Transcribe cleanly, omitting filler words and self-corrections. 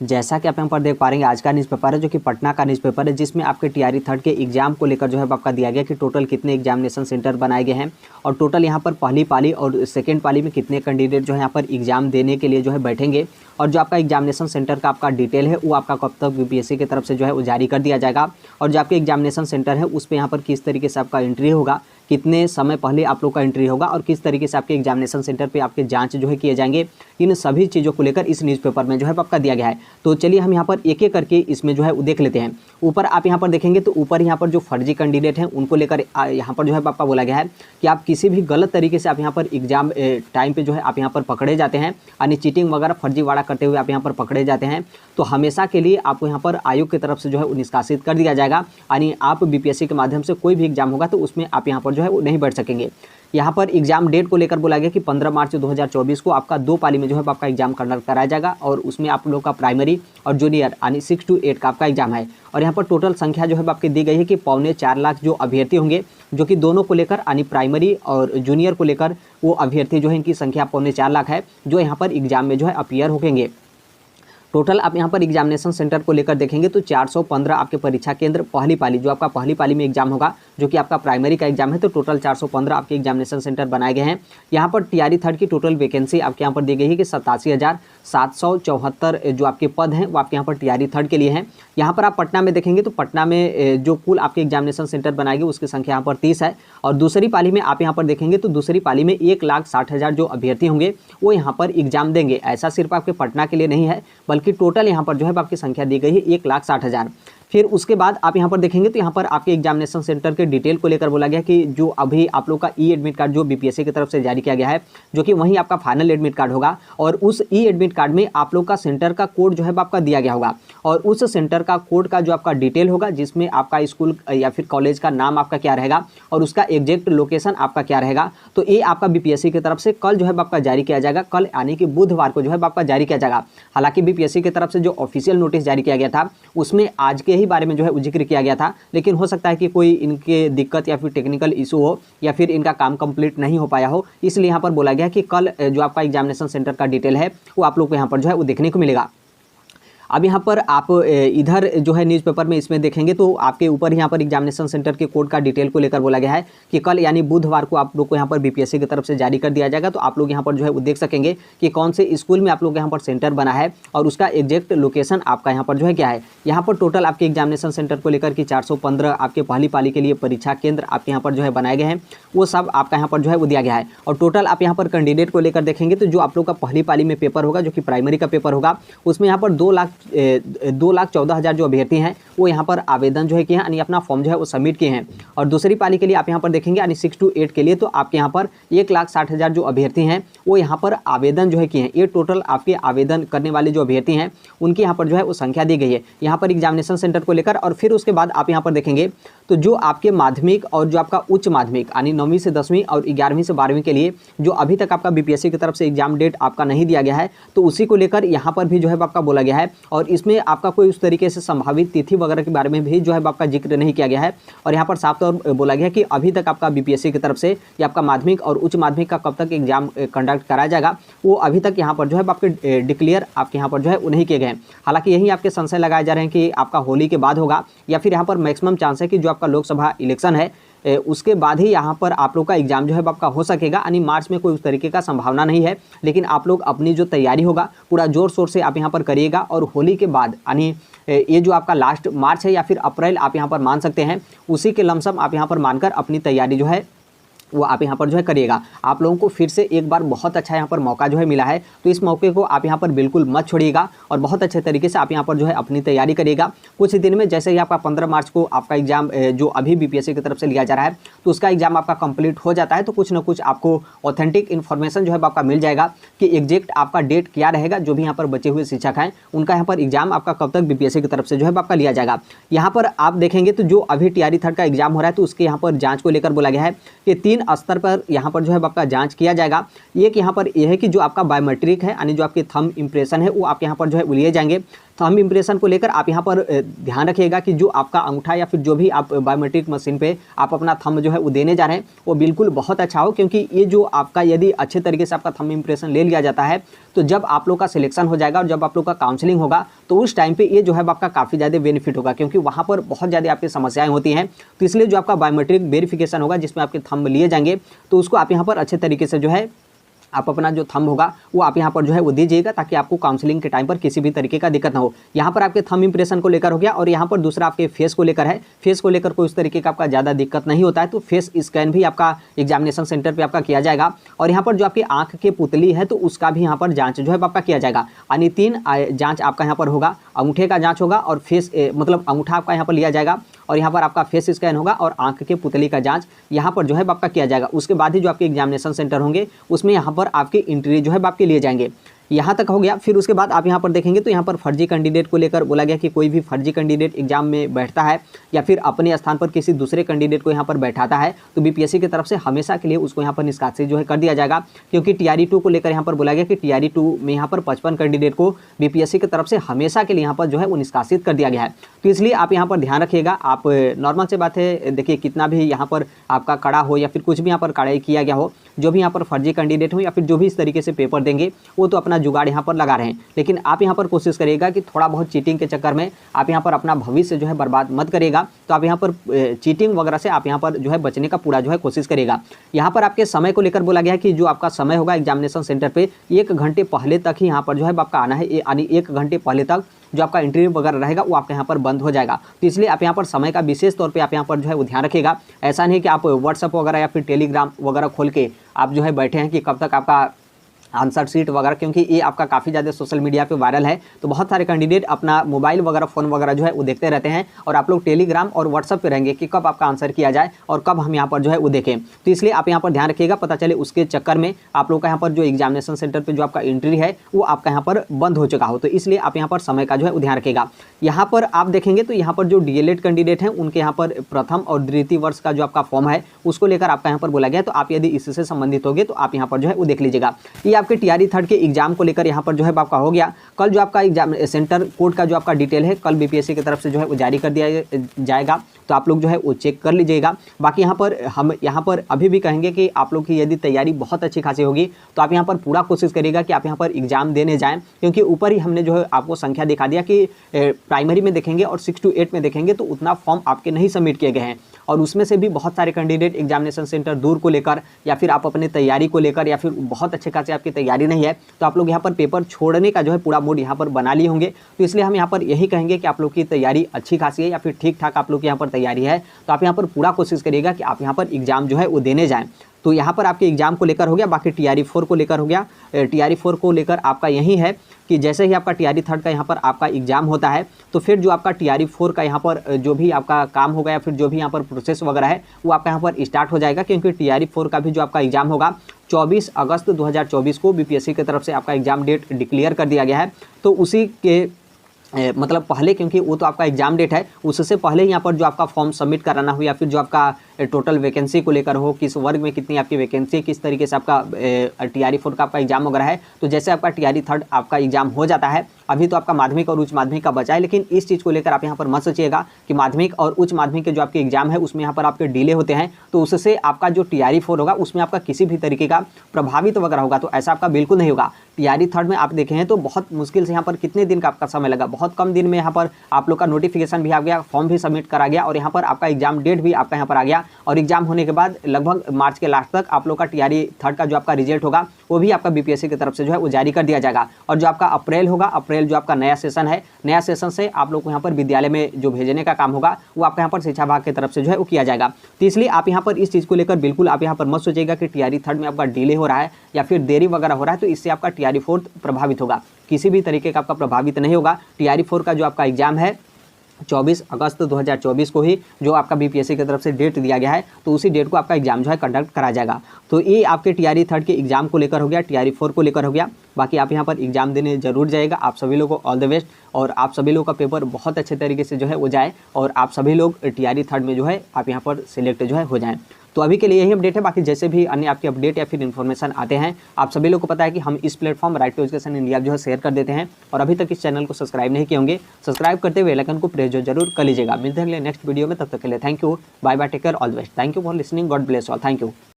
जैसा कि आप यहाँ पर देख पा रहे हैं, आज का न्यूज़पेपर है जो कि पटना का न्यूज़पेपर है, जिसमें आपके टीआरई थर्ड के एग्जाम को लेकर जो है आपका दिया गया कि टोटल कितने एग्जामिनेशन सेंटर बनाए गए हैं और टोटल यहाँ पर पहली पाली और सेकेंड पाली में कितने कैंडिडेट जो है यहाँ पर एग्जाम देने के लिए जो है बैठेंगे और जो आपका एग्जामिनेशन सेंटर का आपका डिटेल है वो आपका कब तक यूपीएससी की तरफ से जो है वो जारी कर दिया जाएगा और जो आपके एग्जामिनेशन सेंटर है उस पर यहाँ पर किस तरीके से आपका एंट्री होगा, कितने समय पहले आप लोग का एंट्री होगा और किस तरीके से आपके एग्जामिनेशन सेंटर पे आपके जांच जो है किए जाएंगे, इन सभी चीज़ों को लेकर इस न्यूज़पेपर में जो है आपका दिया गया है। तो चलिए हम यहाँ पर एक एक करके इसमें जो है वो देख लेते हैं। ऊपर आप यहाँ पर देखेंगे तो ऊपर यहाँ पर जो फर्जी कैंडिडेट हैं उनको लेकर यहाँ पर जो है आपका बोला गया है कि आप किसी भी गलत तरीके से आप यहाँ पर एग्जाम टाइम पर जो है आप यहाँ पर पकड़े जाते हैं यानी चीटिंग वगैरह फर्जीवाड़ा करते हुए आप यहाँ पर पकड़े जाते हैं तो हमेशा के लिए आपको यहाँ पर आयोग की तरफ से जो है निष्कासित कर दिया जाएगा, यानी आप बीपीएससी के माध्यम से कोई भी एग्जाम होगा तो उसमें आप यहाँ पर जो है वो नहीं बैठ सकेंगे। यहाँ पर एग्जाम डेट को लेकर बोला गया कि 15 मार्च 2024 को आपका 2 पाली में जो है आपका एग्जाम कंडक्ट कराया जाएगा और उसमें आप लोग का प्राइमरी और जूनियर यानी 6 to 8 का आपका एग्जाम है। और यहाँ पर टोटल संख्या जो है आपकी दी गई है कि 4.25 लाख जो अभ्यर्थी होंगे, जो कि दोनों को लेकर यानी प्राइमरी और जूनियर को लेकर वो अभ्यर्थी जो है इनकी संख्या 4.25 लाख है जो यहाँ पर एग्जाम में जो है अपीयर होंगे। टोटल आप यहाँ पर एग्जामिनेशन सेंटर को लेकर देखेंगे तो 415 आपके परीक्षा केंद्र पहली पाली जो आपका पहली पाली में एग्जाम होगा जो कि आपका प्राइमरी का एग्जाम है, तो टोटल 415 आपके एग्जामिनेशन सेंटर बनाए गए हैं। यहाँ पर टीआरई थर्ड की टोटल वैकेंसी आपके यहाँ पर दी गई है कि 87,774 जो आपके पद हैं वो आपके यहाँ पर टीआरई थर्ड के लिए हैं। यहाँ पर आप पटना में देखेंगे तो पटना में जो कुल आपके एग्जामिनेशन सेंटर बनाएंगे उसकी संख्या यहाँ पर 30 है और दूसरी पाली में आप यहाँ पर देखेंगे तो दूसरी पाली में 1,60,000 जो अभ्यर्थी होंगे वो यहाँ पर एग्जाम देंगे। ऐसा सिर्फ आपके पटना के लिए नहीं है बल्कि टोटल यहाँ पर जो है आपकी संख्या दी गई है 1,60,000। फिर उसके बाद आप यहाँ पर देखेंगे तो यहाँ पर आपके एग्जामिनेशन सेंटर के डिटेल को लेकर बोला गया कि जो अभी आप लोग का ई एडमिट कार्ड जो बीपीएससी की तरफ से जारी किया गया है जो कि वहीं आपका फाइनल एडमिट कार्ड होगा और उस ई एडमिट कार्ड में आप लोग का सेंटर का कोड जो है आपका दिया गया होगा और उस सेंटर का कोड का जो आपका डिटेल होगा जिसमें आपका स्कूल या फिर कॉलेज का नाम आपका क्या रहेगा और उसका एग्जैक्ट लोकेशन आपका क्या रहेगा, तो ये आपका बीपीएससी की तरफ से कल जो है आपका जारी किया जाएगा। कल यानी कि बुधवार को जो है आपका जारी किया जाएगा। हालांकि बीपीएससी की तरफ से जो ऑफिशियल नोटिस जारी किया गया था उसमें आज के ही बारे में जो है जिक्र किया गया था, लेकिन हो सकता है कि कोई इनके दिक्कत या फिर टेक्निकल इशू हो या फिर इनका काम कंप्लीट नहीं हो पाया हो, इसलिए यहाँ पर बोला गया कि कल जो आपका एग्जामिनेशन सेंटर का डिटेल है वो आप लोग को यहाँ पर जो है वो देखने को मिलेगा। अब यहाँ पर आप इधर जो है न्यूज़पेपर में इसमें देखेंगे तो आपके ऊपर यहाँ पर एग्जामिनेशन सेंटर के कोड का डिटेल को लेकर बोला गया है कि कल यानी बुधवार को आप लोग को यहाँ पर बीपीएससी की तरफ से जारी कर दिया जाएगा। तो आप लोग यहाँ पर जो है वो देख सकेंगे कि कौन से स्कूल में आप लोग यहाँ पर सेंटर बना है और उसका एग्जैक्ट लोकेशन आपका यहाँ पर जो है क्या है। यहाँ पर टोटल आपके एग्जामिनेशन सेंटर को लेकर कि 415 आपके पहली पाली के लिए परीक्षा केंद्र आपके यहाँ पर जो है बनाए गए हैं, वो सब आपका यहाँ पर जो है वो दिया गया है। और टोटल आप यहाँ पर कैंडिडेट को लेकर देखेंगे तो जो आप लोग का पहली पाली में पेपर होगा जो कि प्राइमरी का पेपर होगा उसमें यहाँ पर 2,14,000 जो अभ्यर्थी हैं वो यहाँ पर आवेदन जो है किए हैं यानी अपना फॉर्म जो है वो सबमिट किए हैं। और दूसरी पाली के लिए आप यहाँ पर देखेंगे यानी 6 to 8 के लिए तो आपके यहाँ पर 1,60,000 जो अभ्यर्थी हैं वो यहाँ पर आवेदन जो है किए हैं। ये टोटल आपके आवेदन करने वाले जो अभ्यर्थी हैं उनकी यहाँ पर जो है वो संख्या दी गई है यहाँ पर एग्जामिनेशन सेंटर को लेकर। और फिर उसके बाद आप यहाँ पर देखेंगे तो जो आपके माध्यमिक और जो आपका उच्च माध्यमिक यानी 9वीं से 10वीं और 11वीं से 12वीं के लिए जो अभी तक आपका बीपीएससी की तरफ से एग्जाम डेट आपका नहीं दिया गया है तो उसी को लेकर यहाँ पर भी जो है आपका बोला गया है और इसमें आपका कोई उस तरीके से संभावित तिथि वगैरह के बारे में भी जो है आपका जिक्र नहीं किया गया है। और यहाँ पर साफ तौर बोला गया कि अभी तक आपका बीपीएससी की तरफ से या आपका माध्यमिक और उच्च माध्यमिक का कब तक एग्जाम कंडक्ट कराया जाएगा वो अभी तक यहाँ पर जो है आपके डिक्लेयर आपके यहाँ पर जो है वो नहीं किए गए। हालांकि यही आपके संशय लगाए जा रहे हैं कि आपका होली के बाद होगा या फिर यहाँ पर मैक्सिमम चांस है कि जो आपका लोकसभा इलेक्शन है उसके बाद ही यहाँ पर आप लोग का एग्जाम जो है आपका हो सकेगा, यानी मार्च में कोई उस तरीके का संभावना नहीं है। लेकिन आप लोग अपनी जो तैयारी होगा पूरा जोर शोर से आप यहाँ पर करिएगा और होली के बाद यानी ये जो आपका लास्ट मार्च है या फिर अप्रैल आप यहाँ पर मान सकते हैं, उसी के लमसम आप यहाँ पर मानकर अपनी तैयारी जो है वो आप यहाँ पर जो है करिएगा। आप लोगों को फिर से एक बार बहुत अच्छा यहाँ पर मौका जो है मिला है तो इस मौके को आप यहाँ पर बिल्कुल मत छोड़िएगा और बहुत अच्छे तरीके से आप यहाँ पर जो है अपनी तैयारी करिएगा। कुछ दिन में जैसे ही आपका 15 मार्च को आपका एग्जाम जो अभी बीपीएससी की तरफ से लिया जा रहा है तो उसका एग्जाम आपका कंप्लीट हो जाता है तो कुछ ना कुछ आपको ऑथेंटिक इन्फॉर्मेशन जो है आपका मिल जाएगा कि एग्जैक्ट आपका डेट क्या रहेगा। जो भी यहाँ पर बचे हुए शिक्षक हैं उनका यहाँ पर एग्जाम आपका कब तक बीपीएससी की तरफ से जो है आपका लिया जाएगा। यहाँ पर आप देखेंगे तो जो अभी टीआरई थर्ड का एग्जाम हो रहा है तो उसके यहाँ पर जाँच को लेकर बोला गया है कि 3 स्तर पर यहाँ पर जो है आपका जांच किया जाएगा। एक यहाँ पर यह है कि जो आपका बायोमेट्रिक है यानी जो आपके थंब इंप्रेशन है वो आपके यहाँ पर जो है लिए जाएंगे। थंब इम्प्रेशन को लेकर आप यहाँ पर ध्यान रखिएगा कि जो आपका अंगूठा या फिर जो भी आप बायोमेट्रिक मशीन पे आप अपना थंब जो है वो देने जा रहे हैं वो बिल्कुल बहुत अच्छा हो, क्योंकि ये जो आपका यदि अच्छे तरीके से आपका थंब इम्प्रेशन ले लिया जाता है तो जब आप लोग का सिलेक्शन हो जाएगा और जब आप लोग का काउंसलिंग होगा तो उस टाइम पे ये जो है आपका काफ़ी ज़्यादा बेनिफिट होगा, क्योंकि वहाँ पर बहुत ज़्यादा आपकी समस्याएं होती हैं। तो इसलिए जो आपका बायोमेट्रिक वेरिफिकेशन होगा जिसमें आपके थंब लिए जाएंगे तो उसको आप यहाँ पर अच्छे तरीके से जो है आप अपना जो थंब होगा वो आप यहाँ पर जो है वो दीजिएगा, ताकि आपको काउंसलिंग के टाइम पर किसी भी तरीके का दिक्कत ना हो। यहाँ पर आपके थंब इंप्रेशन को लेकर हो गया, और यहाँ पर दूसरा आपके फेस को लेकर है। फेस को लेकर कोई उस तरीके का आपका ज़्यादा दिक्कत नहीं होता है, तो फेस स्कैन भी आपका एग्जामिनेशन सेंटर पर आपका किया जाएगा। और यहाँ पर जो आपकी आँख की पुतली है तो उसका भी यहाँ पर जाँच जो है आपका किया जाएगा। यानी 3 जाँच आपका यहाँ पर होगा, अंगूठे का जाँच होगा और फेस मतलब अंगूठा आपका यहाँ पर लिया जाएगा, और यहाँ पर आपका फेस स्कैन होगा और आंख के पुतली का जांच यहाँ पर जो है आपका किया जाएगा। उसके बाद ही जो आपके एग्जामिनेशन सेंटर होंगे उसमें यहाँ पर आपके इंटरव्यू जो है आपके लिए जाएंगे। यहाँ तक हो गया। फिर उसके बाद आप यहाँ पर देखेंगे तो यहाँ पर फर्जी कैंडिडेट को लेकर बोला गया कि कोई भी फर्जी कैंडिडेट एग्जाम में बैठता है या फिर अपने स्थान पर किसी दूसरे कैंडिडेट को यहाँ पर बैठाता है तो बीपीएससी की तरफ से हमेशा के लिए उसको यहाँ पर निष्कासित जो है कर दिया जाएगा। क्योंकि टीआरई 2 को लेकर यहाँ पर बोला गया कि टीआरई 2 में यहाँ पर 55 कैंडिडेट को बीपीएससी की तरफ से हमेशा के लिए यहाँ पर जो है वो निष्कासित कर दिया गया है। तो इसलिए आप यहाँ पर ध्यान रखिएगा। आप नॉर्मल से बात है, देखिए कितना भी यहाँ पर आपका कड़ा हो या फिर कुछ भी यहाँ पर कड़ाई किया गया हो, जो भी यहाँ पर फर्जी कैंडिडेट हो या फिर जो भी इस तरीके से पेपर देंगे वो तो अपना जुगाड़ यहाँ पर लगा रहे हैं, लेकिन आप यहाँ पर कोशिश करिएगा कि थोड़ा बहुत चीटिंग के चक्कर में आप यहाँ पर अपना भविष्य जो है बर्बाद मत करिएगा। तो आप यहाँ पर चीटिंग वगैरह से आप यहाँ पर जो है बचने का पूरा जो है कोशिश करिएगा। यहाँ पर आपके समय को लेकर बोला गया है कि जो आपका समय होगा एग्जामिनेशन सेंटर पे 1 घंटे पहले तक ही यहाँ पर जो है आपका आना है, यानी 1 घंटे पहले तक जो आपका इंटरव्यू वगैरह रहेगा वो आपके यहाँ पर बंद हो जाएगा। तो इसलिए आप यहाँ पर समय का विशेष तौर पे आप यहाँ पर जो है वो ध्यान रखिएगा। ऐसा नहीं कि आप व्हाट्सएप वगैरह या फिर टेलीग्राम वगैरह खोल के आप जो है बैठे हैं कि कब तक आपका आंसर शीट वगैरह, क्योंकि ये आपका काफ़ी ज़्यादा सोशल मीडिया पे वायरल है। तो बहुत सारे कैंडिडेट अपना मोबाइल वगैरह फ़ोन वगैरह जो है वो देखते रहते हैं और आप लोग टेलीग्राम और व्हाट्सएप पे रहेंगे कि कब आपका आंसर किया जाए और कब हम यहाँ पर जो है वो देखें। तो इसलिए आप यहाँ पर ध्यान रखिएगा, पता चले उसके चक्कर में आप लोग का यहाँ पर जो एग्जामिनेशन सेंटर पर जो आपका एंट्री है वो आपका यहाँ पर बंद हो चुका हो। तो इसलिए आप यहाँ पर समय का जो है वो ध्यान रखिएगा। यहाँ पर आप देखेंगे तो यहाँ पर जो डीएलएड कैंडिडेट हैं उनके यहाँ पर प्रथम और द्वितीय वर्ष का जो आपका फॉर्म है उसको लेकर आपका यहाँ पर बोला गया है। तो आप यदि इससे संबंधित होंगे तो आप यहाँ पर जो है वो देख लीजिएगा। ये आपके टीआरई 3 के एग्जाम को लेकर यहाँ पर जो है आपका हो गया। कल जो आपका एग्जाम सेंटर कोड का जो आपका डिटेल है कल बीपीएससी की तरफ से जो है वो जारी कर दिया जाएगा, तो आप लोग जो है वो चेक कर लीजिएगा। बाकी यहाँ पर हम यहाँ पर अभी भी कहेंगे कि आप लोग की यदि तैयारी बहुत अच्छी खासी होगी तो आप यहाँ पर पूरा कोशिश करिएगा कि आप यहाँ पर एग्जाम देने जाएँ, क्योंकि ऊपर ही हमने जो है आपको संख्या दिखा दिया कि प्राइमरी में देखेंगे और 6 to 8 में देखेंगे तो उतना फॉर्म आपके नहीं सबमिट किए गए हैं, और उसमें से भी बहुत सारे कैंडिडेट एग्जामिनेशन सेंटर दूर को लेकर या फिर आप अपने तैयारी को लेकर या फिर बहुत अच्छे खासे आपकी तैयारी नहीं है तो आप लोग यहाँ पर पेपर छोड़ने का जो है पूरा मूड यहाँ पर बना लिए होंगे। तो इसलिए हम यहाँ पर यही कहेंगे कि आप लोग की तैयारी अच्छी खासी है या फिर ठीक ठाक आप लोग की यहाँ पर तैयारी है, तो आप यहाँ पर पूरा कोशिश करिएगा कि आप यहाँ पर एग्जाम जो है वो देने जाएँ। तो यहाँ पर आपके एग्जाम को लेकर हो गया। बाकी टीआरई 4 को लेकर हो गया। टीआरई 4 को लेकर आपका यही है कि जैसे ही आपका टीआरई 3 का यहाँ पर आपका एग्जाम होता है तो फिर जो आपका टीआरई 4 का यहाँ पर जो भी आपका काम होगा या फिर जो भी यहाँ पर प्रोसेस वगैरह है वो आपका यहाँ पर स्टार्ट हो जाएगा। क्योंकि टीआरई 4 का भी जो आपका एग्जाम होगा 24 अगस्त 2024 को बीपीएससी की तरफ से आपका एग्जाम डेट डिक्लेयर कर दिया गया है। तो उसी के मतलब पहले, क्योंकि वो तो आपका एग्जाम डेट है, उससे पहले यहाँ पर जो आपका फॉर्म सबमिट कराना हो या फिर जो आपका टोटल वैकेंसी को लेकर हो, किस वर्ग में कितनी आपकी वैकेंसी, किस तरीके से आपका टीआरई 4 का आपका एग्जाम वगैरह है। तो जैसे आपका टीआरई 3 आपका एग्जाम हो जाता है, अभी तो आपका माध्यमिक और उच्च माध्यमिक का बचा है, लेकिन इस चीज़ को लेकर आप यहाँ पर मत सोचिएगा कि माध्यमिक और उच्च माध्यमिक के जो आपके एग्जाम है उसमें यहाँ पर आपके डिले होते हैं तो उससे आपका जो टीआरई 4 होगा उसमें आपका किसी भी तरीके का प्रभावित वगैरह होगा। तो ऐसा आपका बिल्कुल नहीं होगा। टीआरई 3 में आप देखें तो बहुत मुश्किल से यहाँ पर कितने दिन का आपका समय लगा, बहुत कम दिन में यहाँ पर आप लोग का नोटिफिकेशन भी आ गया, फॉर्म भी सबमिट करा गया और यहाँ पर आपका एग्जाम डेट भी आपका यहाँ पर आ गया। और एग्जाम होने के बाद लगभग मार्च के लास्ट तक आप लोग का टीआरई 3 का जो आपका रिजल्ट होगा वो भी आपका बीपीएससी की तरफ से जो है वो जारी कर दिया जाएगा। और जो आपका अप्रैल होगा, अप्रैल जो आपका नया सेशन है, नया सेशन से आप लोग को यहाँ पर विद्यालय में जो भेजने का काम होगा वो आपका यहाँ पर शिक्षा विभाग की तरफ से जो है वो किया जाएगा। तो इसलिए आप यहाँ पर इस चीज़ को लेकर बिल्कुल आप यहाँ पर मत सोचिएगा कि टीआरई 3 में आपका डिले हो रहा है या फिर देरी वगैरह हो रहा है तो इससे आपका टीआरई 4 प्रभावित होगा। किसी भी तरीके का आपका प्रभावित नहीं होगा। टीआरई 4 का जो आपका एग्जाम है 24 अगस्त 2024 को ही जो आपका बीपीएससी की तरफ से डेट दिया गया है तो उसी डेट को आपका एग्जाम जो है कंडक्ट करा जाएगा। तो ये आपके टीआरई 3 के एग्जाम को लेकर हो गया, टीआरई 4 को लेकर हो गया। बाकी आप यहाँ पर एग्जाम देने जरूर जाएगा। आप सभी लोगों को ऑल द बेस्ट और आप सभी लोगों का पेपर बहुत अच्छे तरीके से जो है वो जाए और आप सभी लोग टीआरई 3 में जो है आप यहाँ पर सिलेक्ट जो है हो जाएँ। तो अभी के लिए यही अपडेट है। बाकी जैसे भी अन्य आपके अपडेट या फिर इन्फॉर्मेशन आते हैं, आप सभी लोग को पता है कि हम इस platform right to education India जो है शेयर कर देते हैं। और अभी तक इस चैनल को सब्सक्राइब नहीं किए होंगे, सब्सक्राइब करते हुए बेल आइकन को प्रेस जरूर कर लीजिएगा। मिलते हैं अगले नेक्स्ट वीडियो में, तब तक के लिए thank you, bye bye, take care, all the best. Thank you for listening, God bless all, thank you.